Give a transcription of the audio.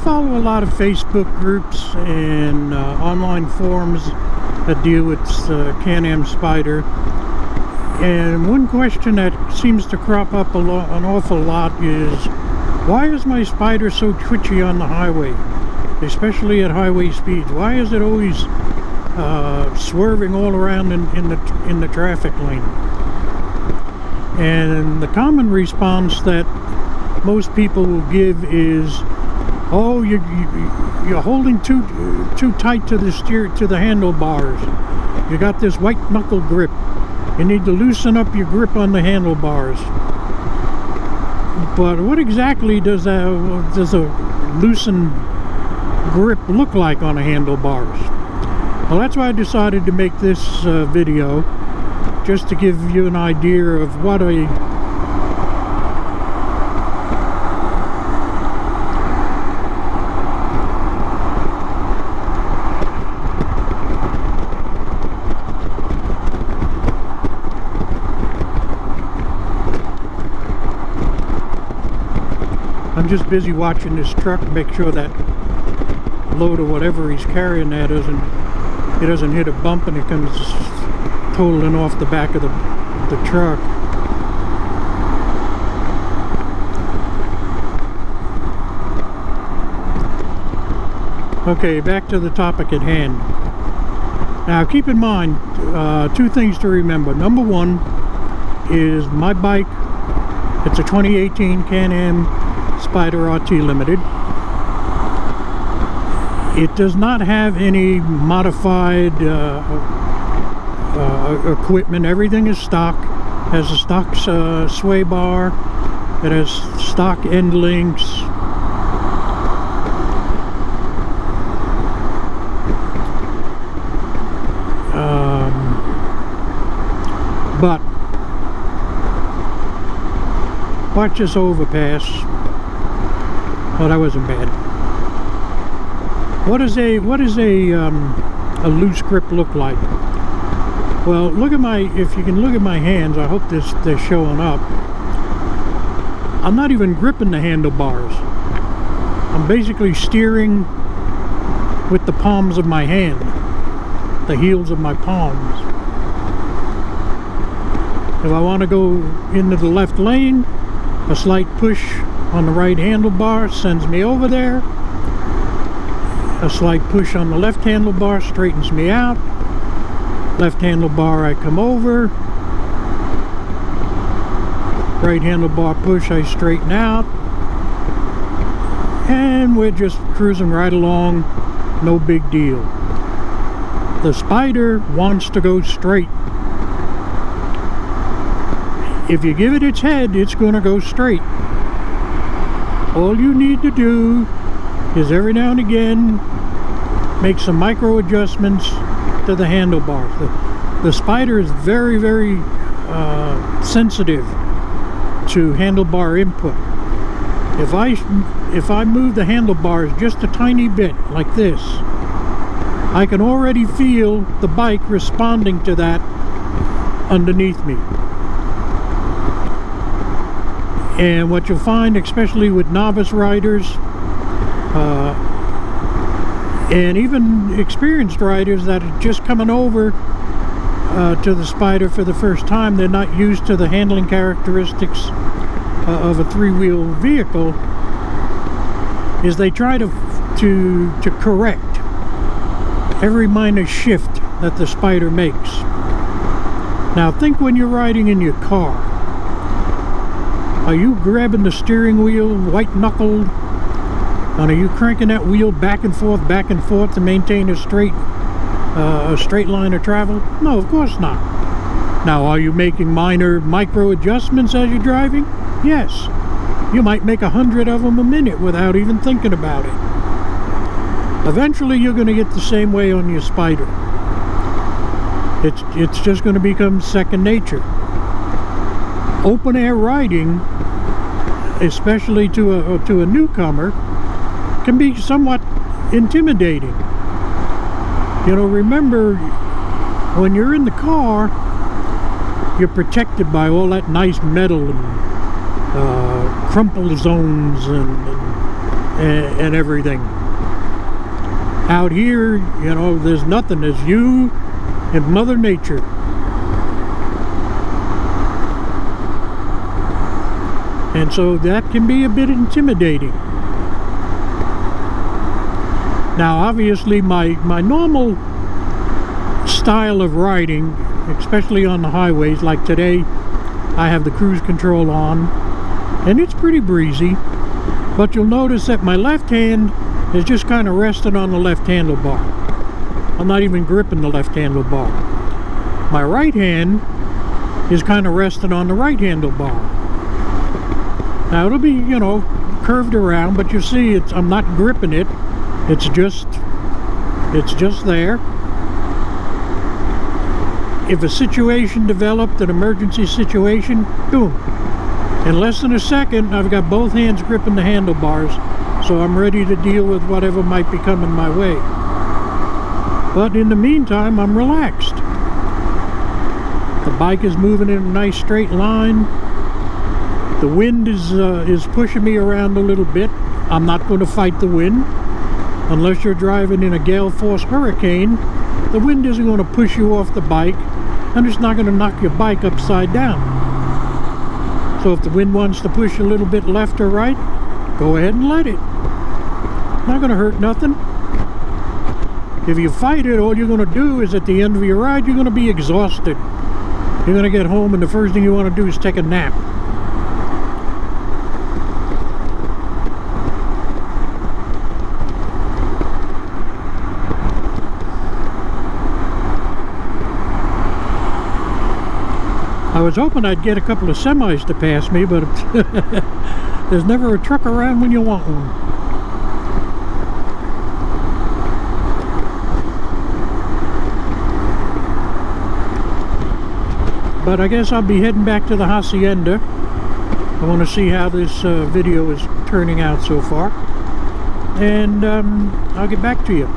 follow a lot of Facebook groups and online forums that deal with Can Am Spyder, and one question that seems to crop up an awful lot is, why is my Spyder so twitchy on the highway, especially at highway speeds? Why is it always swerving all around in the traffic lane? And the common response that most people will give is, oh, you're holding too tight to the handlebars. You got this white knuckle grip. You need to loosen up your grip on the handlebars. But what exactly does a loosened grip look like on a handlebars? Well, that's why I decided to make this video, just to give you an idea of what I'm just busy watching this truck, make sure that load or whatever he's carrying there doesn't hit a bump and it comes totaling off the back of the truck. Okay, back to the topic at hand. Now keep in mind two things to remember. Number one is my bike, it's a 2018 Can Am Spyder RT Limited. It does not have any modified equipment. Everything is stock. Has a stock sway bar. It has stock end links. But watch this overpass. Oh, that wasn't bad. What does a loose grip look like? Well, look at if you can look at my hands, I hope they're showing up. I'm not even gripping the handlebars. I'm basically steering with the palms of my hand, the heels of my palms. If I want to go into the left lane, a slight push on the right handlebar sends me over there. A slight push on the left handlebar straightens me out. Left handlebar, I come over. Right handlebar push, I straighten out. And we're just cruising right along, no big deal. The Spyder wants to go straight. If you give it its head, it's going to go straight. All you need to do is every now and again make some micro adjustments to the handlebars. The Spyder is very, very sensitive to handlebar input. If I move the handlebars just a tiny bit like this, I can already feel the bike responding to that underneath me. And what you'll find, especially with novice riders and even experienced riders that are just coming over to the Spyder for the first time, they're not used to the handling characteristics of a three-wheel vehicle, is they try to correct every minor shift that the Spyder makes. Now think when you're riding in your car. Are you grabbing the steering wheel white-knuckled? And are you cranking that wheel back and forth to maintain a straight line of travel? No, of course not. Now, are you making minor micro adjustments as you're driving? Yes. You might make 100 of them a minute without even thinking about it. Eventually, you're going to get the same way on your Spyder. It's just going to become second nature. Open air riding, especially to a newcomer, can be somewhat intimidating. You know, remember, when you're in the car, you're protected by all that nice metal and crumple zones and everything. Out here, you know, there's nothing. There's you and Mother Nature. And so that can be a bit intimidating. Now obviously my normal style of riding, especially on the highways, like today I have the cruise control on and it's pretty breezy, but you'll notice that my left hand is just kind of resting on the left handlebar. I'm not even gripping the left handlebar. My right hand is kind of resting on the right handlebar. Now it'll be, you know, curved around, but you see I'm not gripping it. It's just there. If a situation developed, an emergency situation, boom. In less than a second, I've got both hands gripping the handlebars, so I'm ready to deal with whatever might be coming my way. But in the meantime, I'm relaxed. The bike is moving in a nice straight line. The wind is pushing me around a little bit. I'm not going to fight the wind. Unless you're driving in a gale force hurricane, the wind isn't going to push you off the bike, and it's not going to knock your bike upside down. So if the wind wants to push a little bit left or right, go ahead and let it. Not going to hurt nothing. If you fight it, all you're going to do is at the end of your ride, you're going to be exhausted. You're going to get home and the first thing you want to do is take a nap. I was hoping I'd get a couple of semis to pass me, but there's never a truck around when you want one. But I guess I'll be heading back to the hacienda. I want to see how this video is turning out so far. And I'll get back to you.